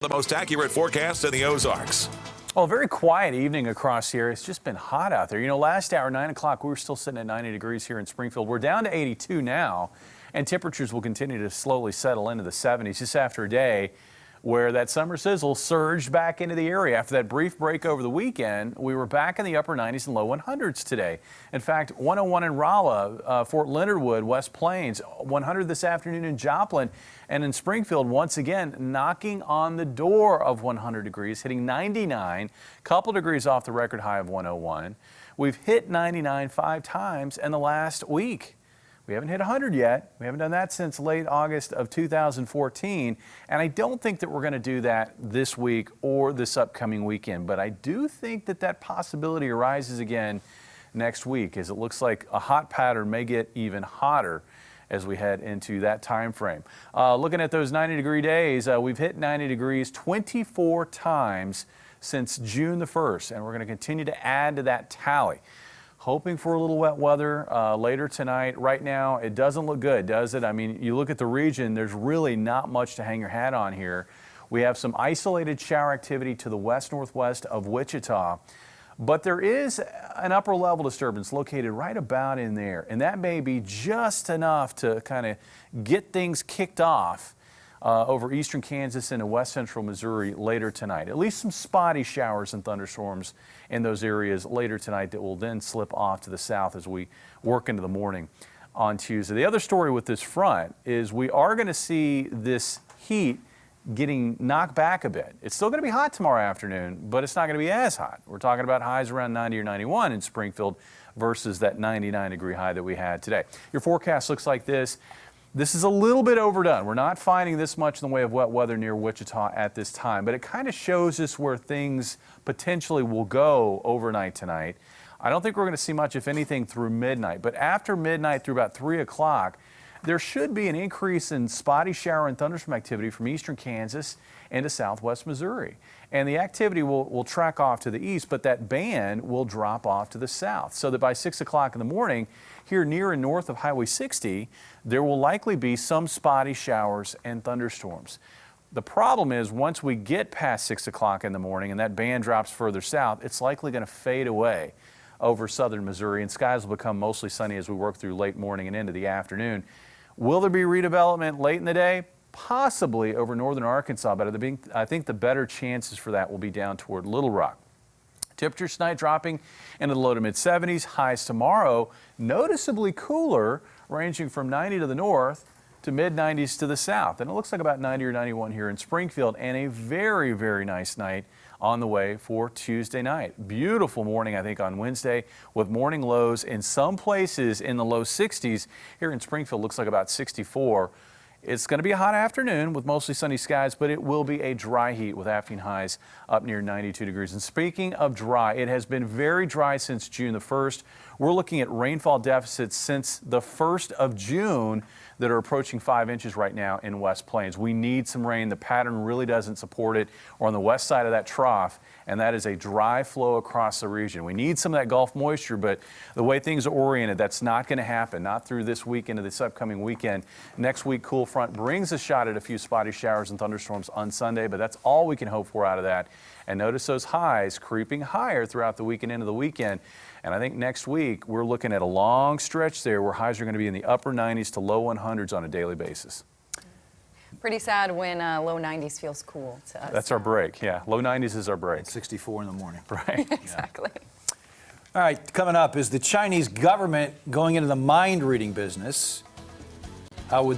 The most accurate forecast in the Ozarks. Well, a very quiet evening across here. It's just been hot out there. You know, last hour, 9 o'clock, we were still sitting at 90 degrees here in Springfield. We're down to 82 now, and temperatures will continue to slowly settle into the 70s just after a day where that summer sizzle surged back into the area. After that brief break over the weekend, we were back in the upper 90s and low 100s today. In fact, 101 in Rolla, Fort Leonard Wood, West Plains, 100 this afternoon in Joplin, and in Springfield, once again, knocking on the door of 100 degrees, hitting 99, couple degrees off the record high of 101. We've hit 99 5 times in the last week. We haven't hit 100 yet. We haven't done that since late August of 2014. And I don't think that we're going to do that this week or this upcoming weekend. But I do think that that possibility arises again next week, as it looks like a hot pattern may get even hotter as we head into that time frame. Looking at those 90-degree days, we've hit 90 degrees 24 times since June the 1st. And we're going to continue to add to that tally. Hoping for a little wet weather later tonight. Right now, it doesn't look good, does it? I mean, you look at the region, there's really not much to hang your hat on here. We have some isolated shower activity to the west-northwest of Wichita, but there is an upper level disturbance located right about in there, and that may be just enough to kind of get things kicked off over eastern Kansas into west central Missouri later tonight. At least some spotty showers and thunderstorms in those areas later tonight that will then slip off to the south as we work into the morning on Tuesday. The other story with this front is we are going to see this heat getting knocked back a bit. It's still going to be hot tomorrow afternoon, but it's not going to be as hot. We're talking about highs around 90 or 91 in Springfield versus that 99-degree high that we had today. Your forecast looks like this. This is a little bit overdone. We're not finding this much in the way of wet weather near Wichita at this time, but it kind of shows us where things potentially will go overnight tonight. I don't think we're going to see much, if anything, through midnight, but after midnight through about 3 o'clock, there should be an increase in spotty shower and thunderstorm activity from eastern Kansas into southwest Missouri. And the activity will track off to the east, but that band will drop off to the south. So that by 6 o'clock in the morning, here near and north of Highway 60, there will likely be some spotty showers and thunderstorms. The problem is once we get past 6 o'clock in the morning and that band drops further south, it's likely going to fade away over southern Missouri, and skies will become mostly sunny as we work through late morning and into the afternoon. Will there be redevelopment late in the day? Possibly over northern Arkansas, but I think the better chances for that will be down toward Little Rock. Temperatures tonight dropping into the low to mid 70s. Highs tomorrow noticeably cooler, ranging from 90 to the north to mid 90s to the south. And it looks like about 90 or 91 here in Springfield, and a very, very nice night on the way for Tuesday night. Beautiful morning, I think, on Wednesday, with morning lows in some places in the low 60s. Here in Springfield, looks like about 64. It's going to be a hot afternoon with mostly sunny skies, but it will be a dry heat with afternoon highs up near 92 degrees. And speaking of dry, it has been very dry since June the 1st. We're looking at rainfall deficits since the 1st of June that are approaching 5 inches right now in West Plains. We need some rain. The pattern really doesn't support it. We're on the west side of that trough, and that is a dry flow across the region. We need some of that Gulf moisture, but the way things are oriented, that's not going to happen, not through this week into this upcoming weekend. Next week, cool front brings a shot at a few spotty showers and thunderstorms on Sunday, but that's all we can hope for out of that. And notice those highs creeping higher throughout the week and into the weekend. And I think next week we're looking at a long stretch there where highs are going to be in the upper 90s to low 100s on a daily basis. Pretty sad when low 90s feels cool to us. That's our break, yeah. Low 90s is our break. 64 in the morning. Right. Exactly. All right, coming up, is the Chinese government going into the mind reading business? How would they